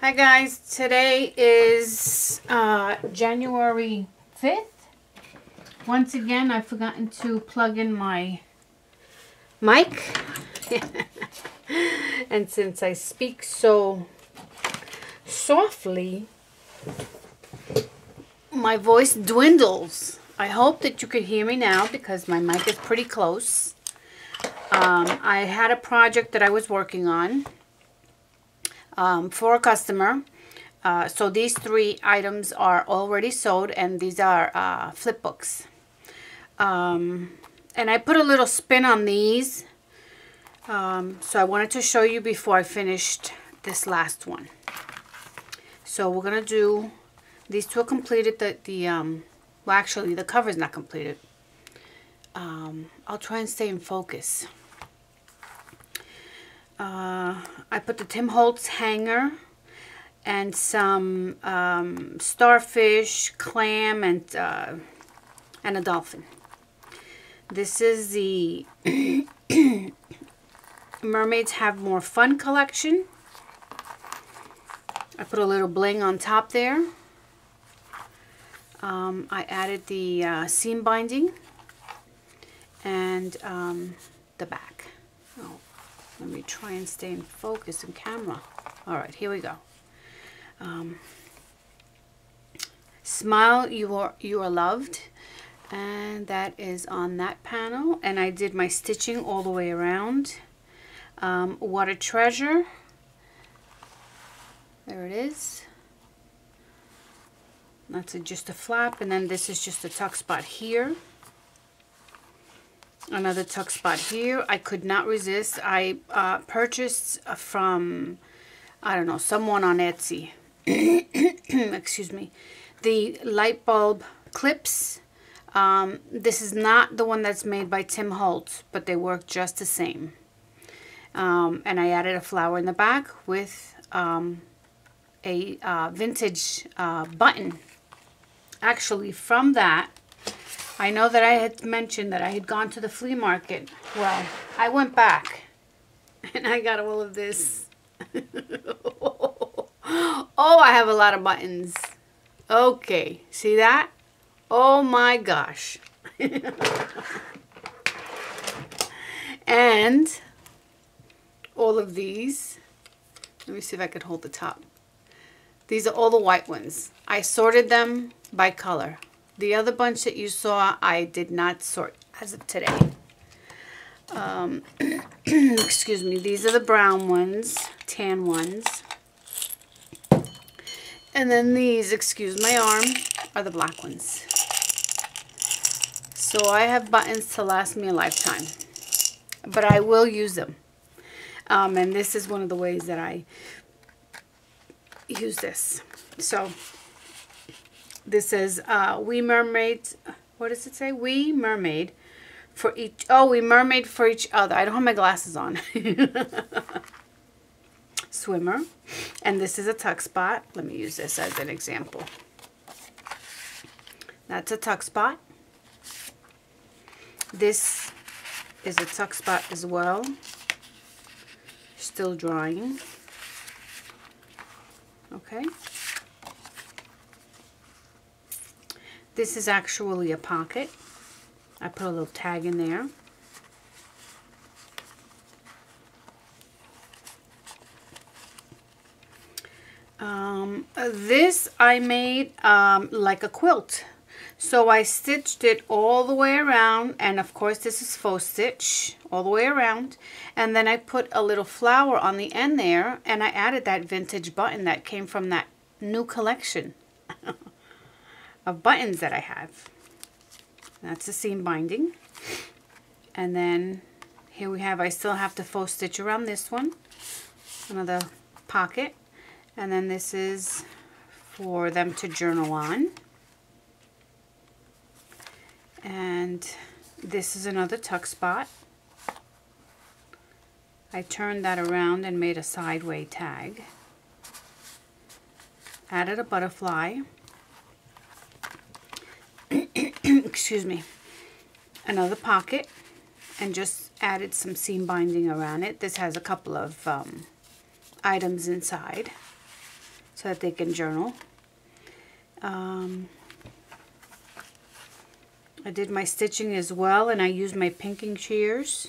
Hi guys, today is January 5th. Once again, I've forgotten to plug in my mic. And since I speak so softly, my voice dwindles. I hope that you could hear me now because my mic is pretty close. I had a project that I was working on for a customer. So these 3 items are already sold, and these are flip books. And I put a little spin on these. So I wanted to show you before I finished this last one. So we're going to do, these 2 are completed. Well, actually, the cover is not completed. I'll try and stay in focus. I put the Tim Holtz hanger and some starfish, clam, and a dolphin. This is the Mermaids Have More Fun collection. I put a little bling on top there. I added the seam binding and the back. Oh, let me try and stay in focus in camera. All right, here we go. Smile, you are loved, and that is on that panel. And I did my stitching all the way around. What a treasure. There it is. That's just a flap, and then this is just a tuck spot here. Another tuck spot here. I could not resist. I purchased from, I don't know, someone on Etsy. Excuse me. The light bulb clips. This is not the one that's made by Tim Holtz, but they work just the same. And I added a flower in the back with a vintage button. Actually, from that, I know that I had mentioned that I had gone to the flea market. Well, I went back and I got all of this. Oh, I have a lot of buttons. Okay, see that? Oh my gosh. And all of these. Let me see if I could hold the top. These are all the white ones. I sorted them by color. The other bunch that you saw, I did not sort as of today. Excuse me. These are the brown ones, tan ones. And then these, excuse my arm, are the black ones. So I have buttons to last me a lifetime. But I will use them. And this is one of the ways that I use this. So this says we mermaids, what does it say? We mermaid for each, oh, we mermaid for each other. I don't have my glasses on. Swimmer. And this is a tuck spot. Let me use this as an example. That's a tuck spot. This is a tuck spot as well. Still drying. Okay. This is actually a pocket. I put a little tag in there. This I made like a quilt. So I stitched it all the way around, and of course this is faux stitch all the way around. And then I put a little flower on the end there, and I added that vintage button that came from that new collection of buttons that I have. That's the seam binding. And then here we have, I still have to faux stitch around this one. Another pocket. And then this is for them to journal on. And this is another tuck spot. I turned that around and made a sideway tag. Added a butterfly. Excuse me. Another pocket. And just added some seam binding around it. This has a couple of items inside. so that they can journal. I did my stitching as well, and I used my pinking shears.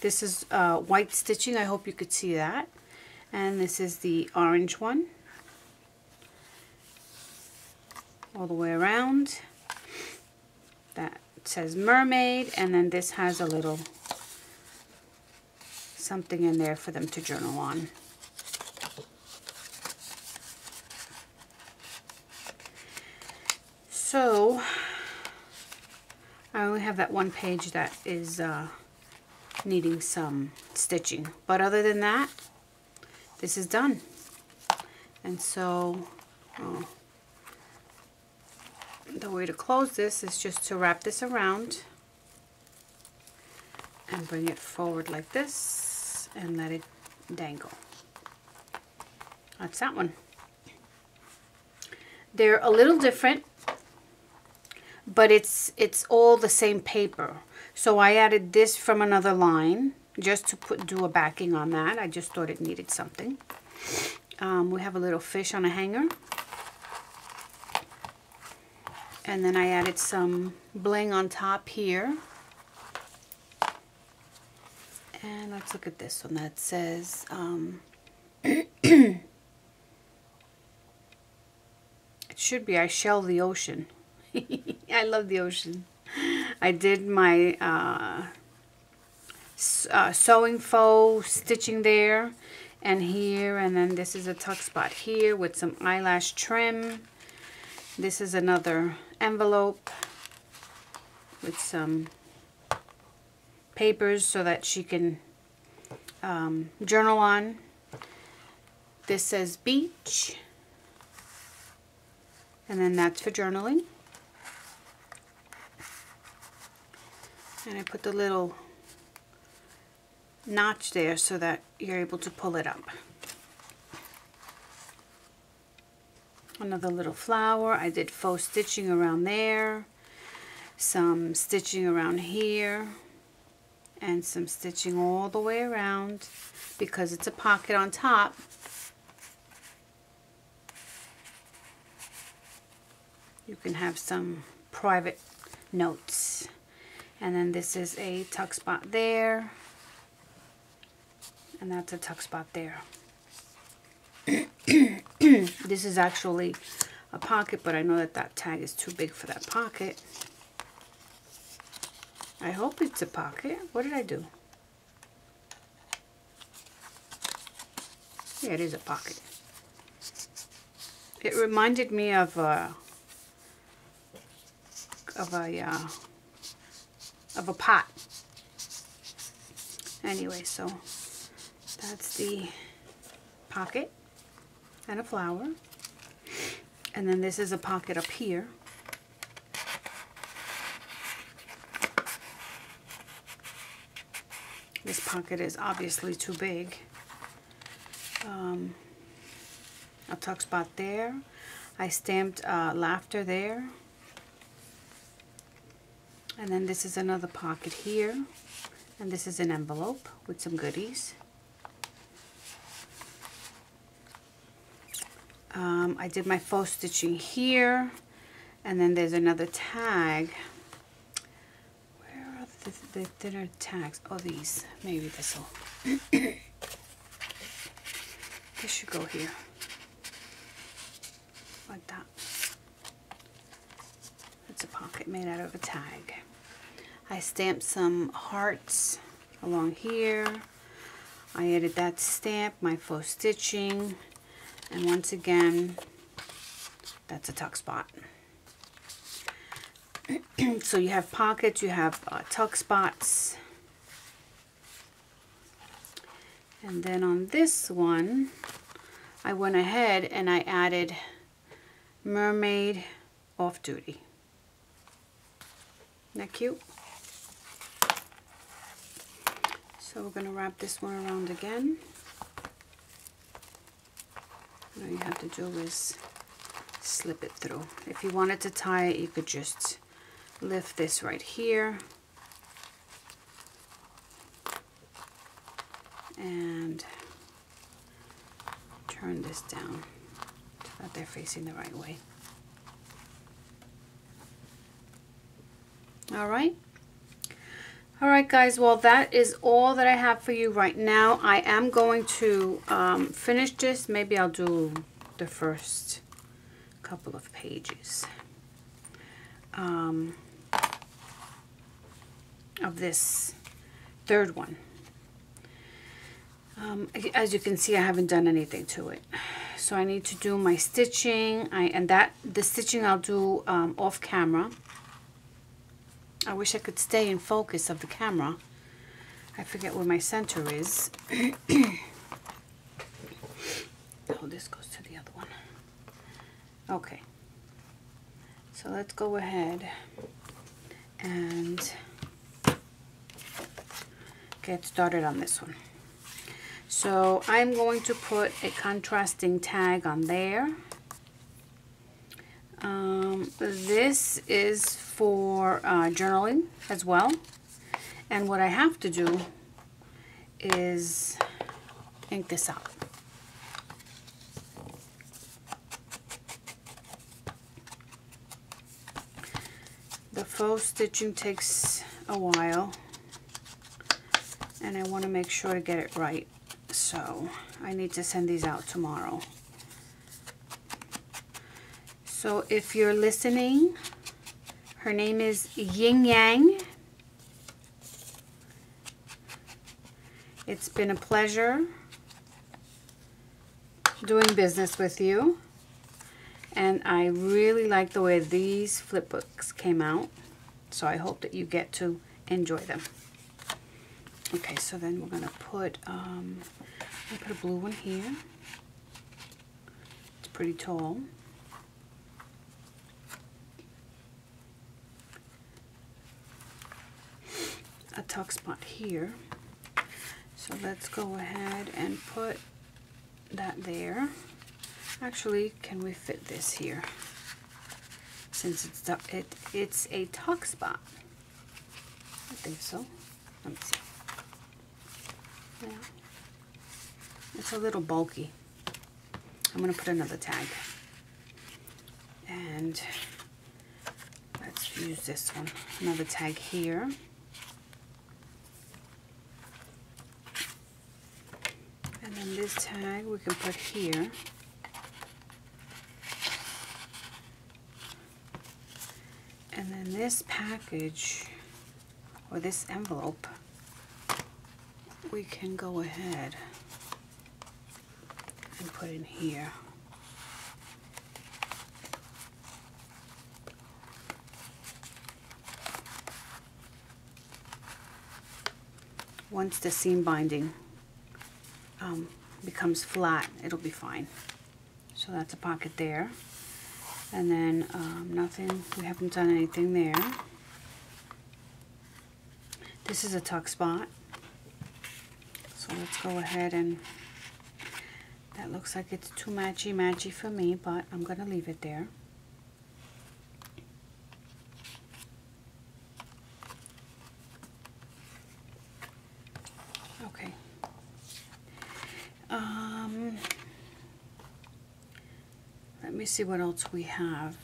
This is white stitching. I hope you could see that. And this is the orange one. All the way around. That says mermaid, and then this has a little something in there for them to journal on. So I only have that one page that is needing some stitching, but other than that, this is done. And so the way to close this is just to wrap this around and bring it forward like this and let it dangle. That's that one. They're a little different, but it's all the same paper. So I added this from another line just to do a backing on that. I just thought it needed something. We have a little fish on a hanger. And then I added some bling on top here. And let's look at this one that says, it should be I shell the ocean. I love the ocean. I did my sewing faux stitching there and here, and then this is a tuck spot here with some eyelash trim. This is another envelope with some papers so that she can journal on. This says beach, and then that's for journaling. And I put the little notch there so that you're able to pull it up. Another little flower. I did faux stitching around there, some stitching around here, and some stitching all the way around because it's a pocket on top. You can have some private notes. And then this is a tuck spot there, and that's a tuck spot there. This is actually a pocket, but I know that that tag is too big for that pocket. I hope it's a pocket. What did I do? Yeah, it is a pocket. It reminded me of a pot. Anyway, so that's the pocket and a flower. And then this is a pocket up here. This pocket is obviously too big. A tuck spot there. I stamped laughter there. And then this is another pocket here. And this is an envelope with some goodies. I did my faux stitching here. And then there's another tag. Where are the thinner tags? Oh, these. Maybe this will. This should go here. Like that. It's a pocket made out of a tag. I stamped some hearts along here. I added that stamp, my faux stitching, and once again, that's a tuck spot. So you have pockets, you have tuck spots. And then on this one, I went ahead and I added mermaid off duty. Isn't that cute? So we're going to wrap this one around again. All you have to do is slip it through. If you wanted to tie it, you could just lift this right here and turn this down. that they're facing the right way. All right. All right, guys, well, that is all that I have for you right now. I am going to finish this. Maybe I'll do the first couple of pages of this third one. As you can see, I haven't done anything to it. So I need to do my stitching. The stitching I'll do off camera. I wish I could stay in focus of the camera. I forget where my center is. Oh, this goes to the other one. Okay. So let's go ahead and get started on this one. So I'm going to put a contrasting tag on there. This is for journaling as well. And what I have to do is ink this out. The faux stitching takes a while, and I want to make sure to get it right. So I need to send these out tomorrow. So if you're listening, her name is Yin Yang. It's been a pleasure doing business with you. And I really like the way these flip books came out. So I hope that you get to enjoy them. Okay, so then we're going to put, I'll put a blue one here. It's pretty tall. A tuck spot here. So let's go ahead and put that there. Actually, can we fit this here? Since it's a tuck spot. I think so. Let me see. Yeah. It's a little bulky. I'm going to put another tag. And let's use this one. Another tag here. And then this tag we can put here. And then this package, or this envelope, we can go ahead and put in here. Once the seam binding becomes flat, it'll be fine. So that's a pocket there. And then nothing, we haven't done anything there. This is a tuck spot. So let's go ahead and, that looks like it's too matchy for me, but I'm going to leave it there. Okay. Let me see what else we have.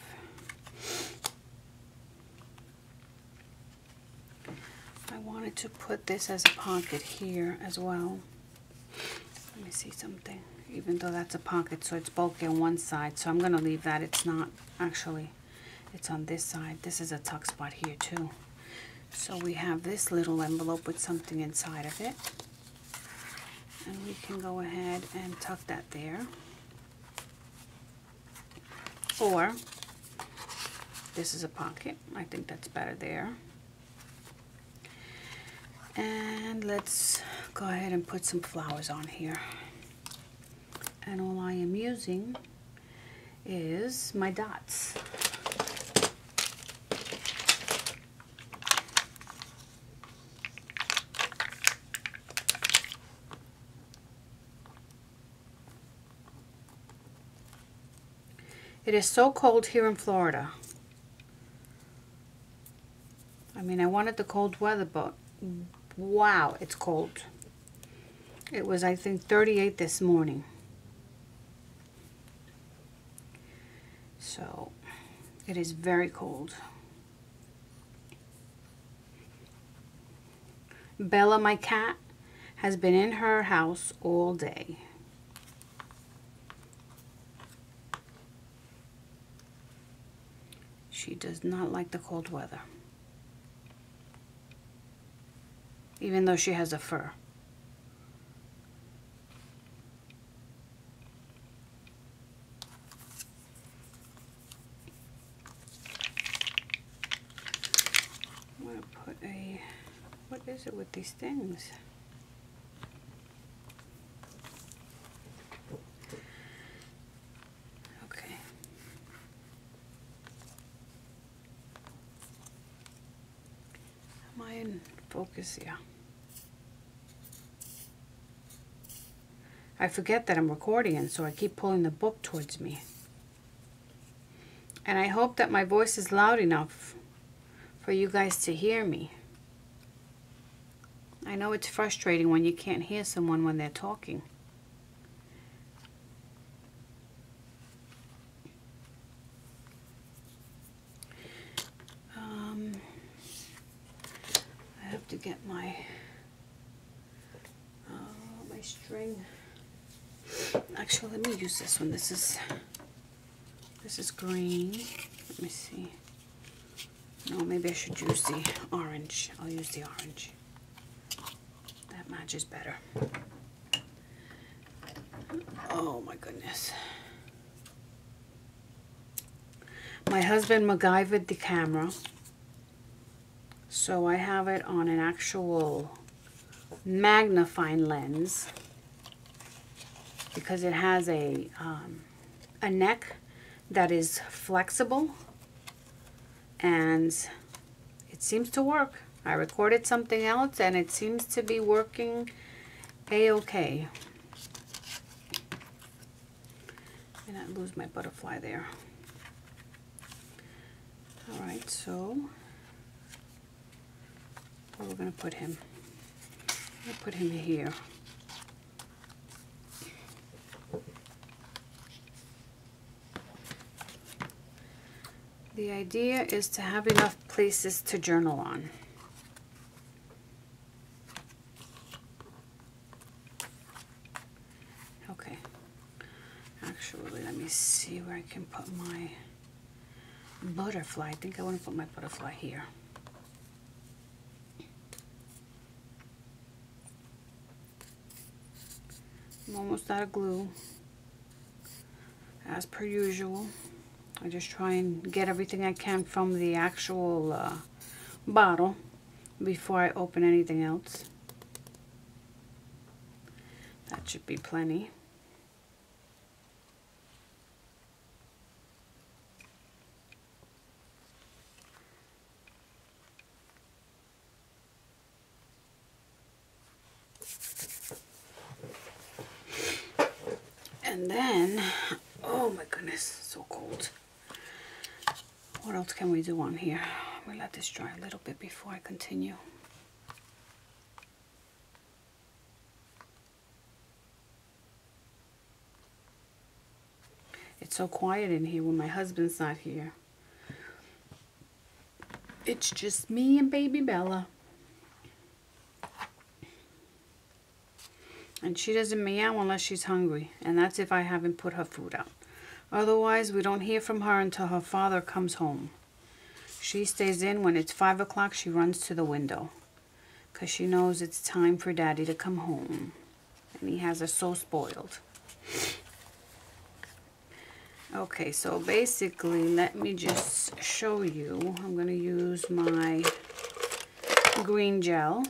I wanted to put this as a pocket here as well. Let me see something. Even though that's a pocket, so it's bulky on one side, so I'm going to leave that. It's not actually, it's on this side. This is a tuck spot here too. So we have this little envelope with something inside of it. And we can go ahead and tuck that there. Or, this is a pocket. I think that's better there. And let's go ahead and put some flowers on here. And all I am using is my dots. It is so cold here in Florida. I mean, I wanted the cold weather, but wow, it's cold. It was, I think, 38 this morning. So it is very cold. Bella, my cat, has been in her house all day. She does not like the cold weather, even though she has a fur. I'm going to put a, what is it with these things? Okay. Am I in focus? Yeah. I forget that I'm recording, and so I keep pulling the book towards me. And I hope that my voice is loud enough for you guys to hear me. I know it's frustrating when you can't hear someone when they're talking. I have to get my string. Actually, let me use this one. This is green. Let me see. No, maybe I should use the orange. I'll use the orange. That matches better. Oh my goodness. My husband MacGyvered the camera, so I have it on an actual magnifying lens because it has a neck that is flexible, and it seems to work. I recorded something else and it seems to be working a-okay. And I lose my butterfly there. Alright, so where we're going to put him? I'm going to put him here. The idea is to have enough places to journal on. Okay. Actually, let me see where I can put my butterfly. I think I want to put my butterfly here. I'm almost out of glue, as per usual. I just try and get everything I can from the actual bottle before I open anything else. That should be plenty. And then, oh my goodness, so cold. What else can we do on here? We'll let this dry a little bit before I continue. It's so quiet in here when my husband's not here. It's just me and baby Bella. And she doesn't meow unless she's hungry, and that's if I haven't put her food out. Otherwise, we don't hear from her until her father comes home. She stays in. When it's 5 o'clock, she runs to the window because she knows it's time for Daddy to come home. And he has her so spoiled. Okay, so basically, let me just show you. I'm going to use my green gel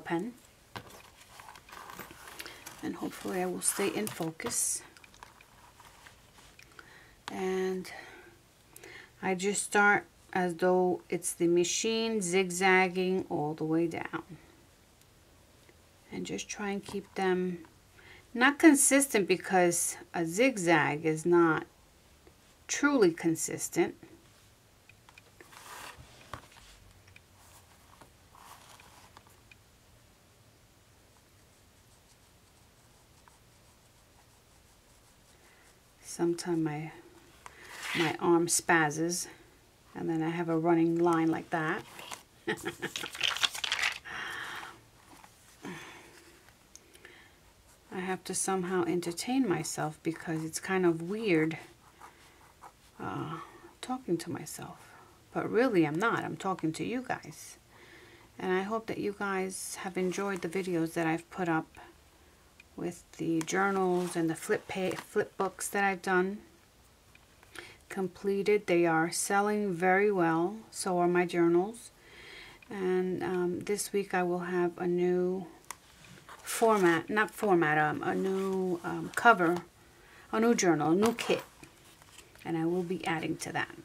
pen. And hopefully I will stay in focus. And I just start as though it's the machine zigzagging all the way down. And just try and keep them not consistent, because a zigzag is not truly consistent. Sometimes my arm spazzes, and then I have a running line like that. I have to somehow entertain myself because it's kind of weird talking to myself. But really I'm not. I'm talking to you guys. And I hope that you guys have enjoyed the videos that I've put up with the journals and the flip books that I've done. Completed. They are selling very well. So are my journals. And this week I will have a new format, not format, a new cover, a new journal, a new kit. And I will be adding to that.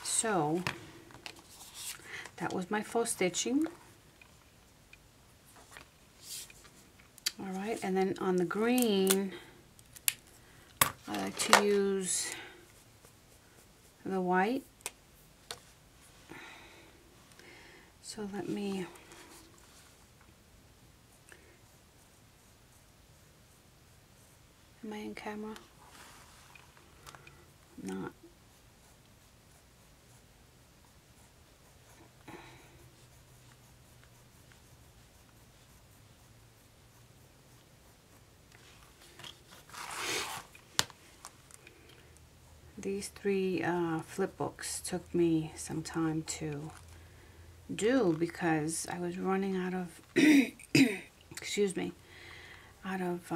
So that was my faux stitching. Alright, and then on the green, I like to use the white. So let me am I in camera? Not. These three flip books took me some time to do because I was running out of excuse me, out of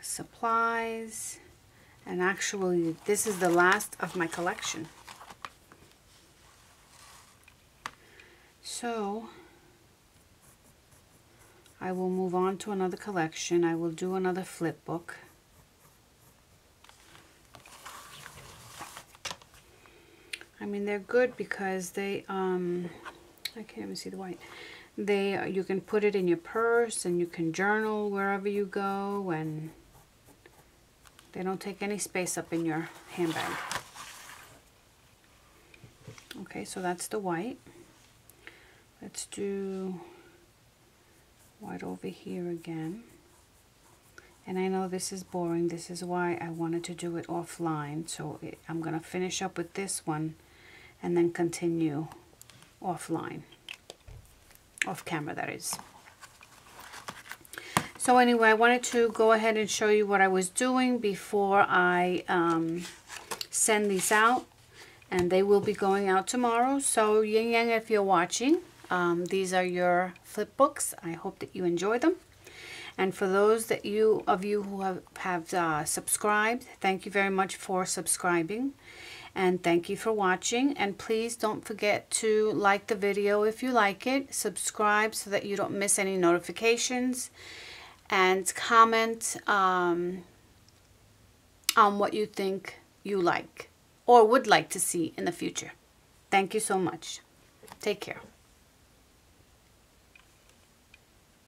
supplies, and actually this is the last of my collection. So I will move on to another collection. I will do another flip book. I mean, they're good because they I can't even see the white. They you can put it in your purse and you can journal wherever you go, and they don't take any space up in your handbag. Okay, so that's the white. Let's do white over here again. And I know this is boring. This is why I wanted to do it offline. So I'm going to finish up with this one and then continue offline. Off camera, that is. So anyway, I wanted to go ahead and show you what I was doing before I send these out. And they will be going out tomorrow. So Yin Yang, if you're watching, these are your flip books. I hope that you enjoy them. And for those of you who have subscribed, thank you very much for subscribing. And thank you for watching. And please don't forget to like the video if you like it. Subscribe so that you don't miss any notifications. And comment on what you think you like or would like to see in the future. Thank you so much. Take care.